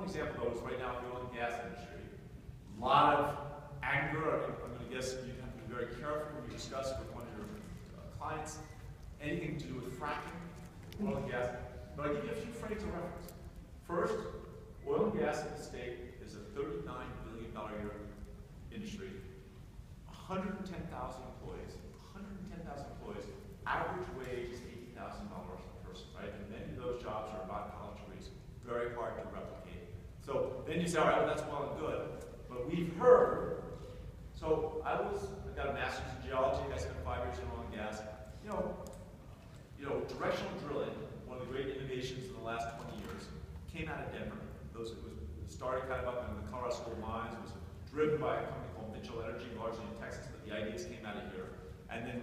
example, though, is right now in the oil and gas industry. A lot of anger. I'm going to guess you have to be very careful when you discuss with one of your clients anything to do with fracking, oil and gas. But I'll give you a few frames of reference. First, oil and gas in the state is a $39 billion a year industry. 110,000 employees. 110,000 employees. Average wage is $80,000 a person, right? And many of those jobs are about college degrees. Very hard to replicate. So then you say, all right, well, that's well and good. But we've heard, so I got a master's in geology, I spent 5 years in oil and gas. Directional drilling, one of the great innovations in the last 20 years, came out of Denver. It started kind of up in the Colorado School of Mines. It was driven by a company called Mitchel Energy, largely in Texas, but the ideas came out of here. And then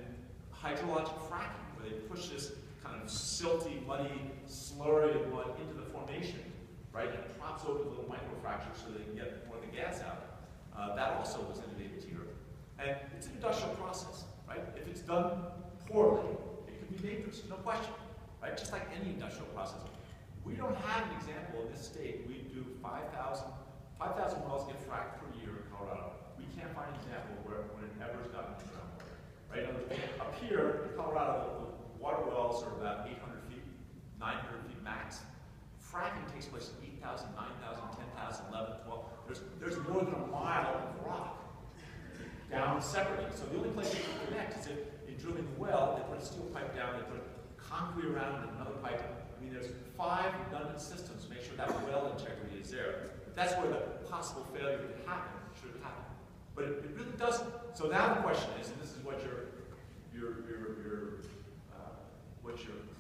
hydrological fracking, where they push this kind of silty, muddy slurry of mud into the formation, right? And it props over the little microfractures so they can get more of the gas out. That also was innovated here. And it's an industrial process, right? If it's done poorly, it could be dangerous, no question, right? Just like any industrial process. We don't have an example in this state. We do 5,000 wells get fracked per year in Colorado. We can't find an example where when it ever has gotten into groundwater, right? Up here in Colorado, the water wells are about 800 feet, 900 feet max. Fracking takes place at 8,000, 9,000, 10,000, 11, 12. There's more than a mile of rock down separately. So the only place you can connect is if in drilling the well, they put a steel pipe down, they put concrete around it, another pipe. I mean, there's 5 redundant systems to make sure that well integrity is there. But that's where the possible failure could happen, should happen. But it really doesn't. So now the question is, and this is what your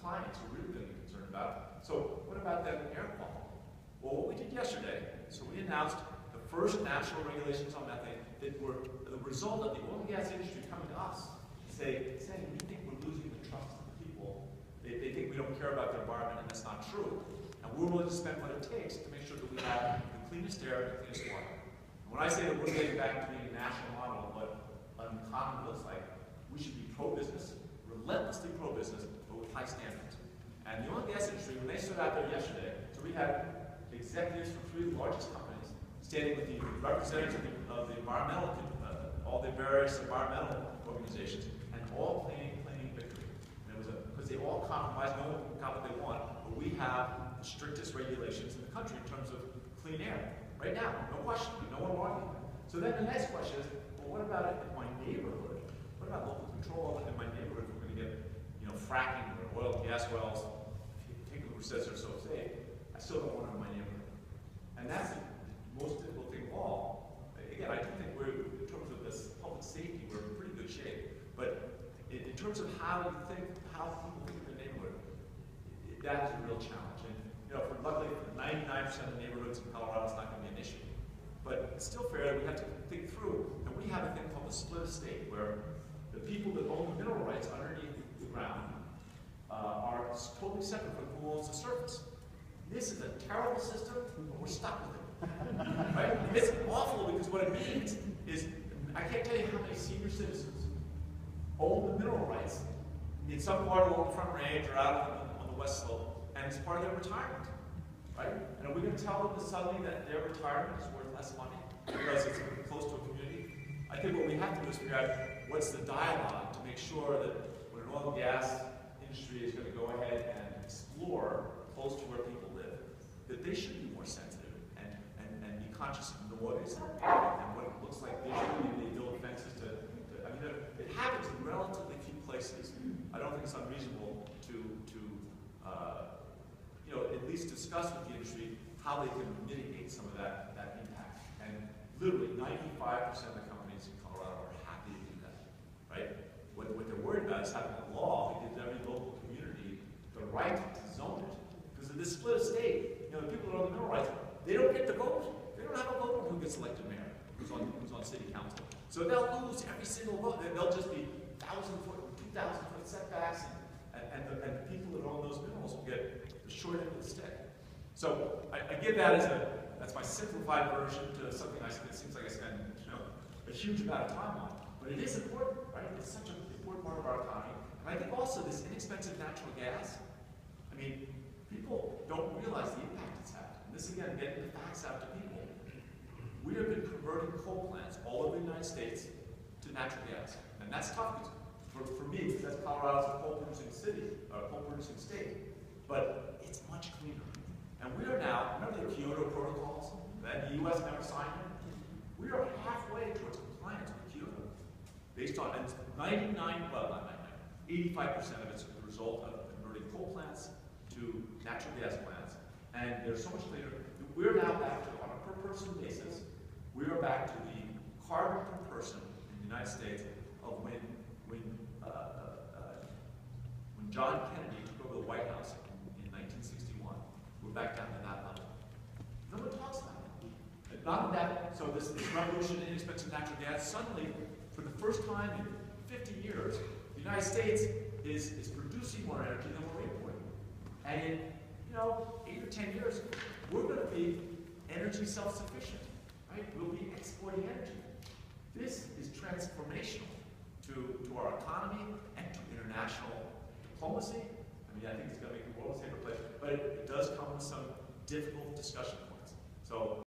clients are really going to be concerned about. So what about that air quality? Well, what we did yesterday, so we announced the first national regulations on methane that were the result of the oil and gas industry coming to us, saying we think we're losing the trust of the people. They think we don't care about the environment, and that's not true. And we're willing to spend what it takes to make sure that we have the cleanest air and the cleanest water. And when I say that we're getting back to being a national model, what uncommon looks like, we should be pro-business, relentlessly pro-business, but with high standards. And the oil and gas industry, when they stood out there yesterday, so we had executives from 3 of the largest companies standing with the representatives of the environmental, all the various environmental organizations, and all claiming victory. And it was because they all compromised, no one got what they want, but we have the strictest regulations in the country in terms of clean air. Right now, no question, no one arguing. So then the next question is, well, what about in my neighborhood? What about local control in my neighborhood if we're going to get, fracking or oil and gas wells? Hickenlooper says they're so safe. I still don't want it in my neighborhood. And that's the most difficult thing of all. Again, I do think we're, in terms of this public safety, we're in pretty good shape. But in terms of how people think in the neighborhood, that is a real challenge. And luckily, for 99% of the neighborhoods in Colorado, it's not going to be an issue. But it's still fair that we have to think through. And we have a thing called the split estate, where the people that own the mineral rights underneath the ground are totally separate from who owns the surface. This is a terrible system, but we're stuck with it. Right? It's awful because what it means is, I can't tell you how many senior citizens own the mineral rights in some part along the Front Range or out on the West Slope, and it's part of their retirement. Right? And are we going to tell them suddenly that their retirement is worth less money because it's close to a community? I think what we have to do is figure out what's the dialogue to make sure that when an oil and gas industry is going to go ahead and explore close to where people live, that they should be more sensitive and be conscious of noise and what it looks like visually. They build fences I mean, it happens in relatively few places. I don't think it's unreasonable to at least discuss with the industry how they can mitigate some of that impact. And literally 95% of the companies in Colorado are happy to do that, right? What they're worried about is having a law that gives every local community the right to zone it. Because of this split estate, the people that own the mineral rights, they don't get to vote. They don't have a vote on who gets elected mayor, who's on city council. So they'll lose every single vote. They'll just be 1,000-foot, 2,000-foot setbacks, and the people that own those minerals will get the short end of the stick. So I give that as that's my simplified version to something it seems like I spend a huge amount of time on. But it is important, right? It's such an important part of our economy. And I think also this inexpensive natural gas, I mean, people don't realize the impact it's had. And this this again, getting the facts out to people. We have been converting coal plants all over the United States to natural gas. And that's tough for me, because that's Colorado's a coal-producing city, coal-producing state. But it's much cleaner. And we are now, remember the Kyoto protocols that the U.S. never signed them? We are halfway towards compliance with Kyoto. Based on, and 85% of it's the result of converting coal plants to natural gas plants. And they're so much cleaner. We're now back to, on a per-person basis, we are back to the carbon per person in the United States of when John Kennedy took over the White House in 1961. We're back down to that level. No one talks about it. Not only that, so this revolution in inexpensive natural gas, suddenly, for the first time in 50 years, the United States is producing more energy than we're importing. And in 8 or 10 years, we're going to be energy self-sufficient, right? We'll be exporting energy. This is transformational to our economy and to international diplomacy. I mean, I think it's going to make the world a safer place, but it does come with some difficult discussion points. So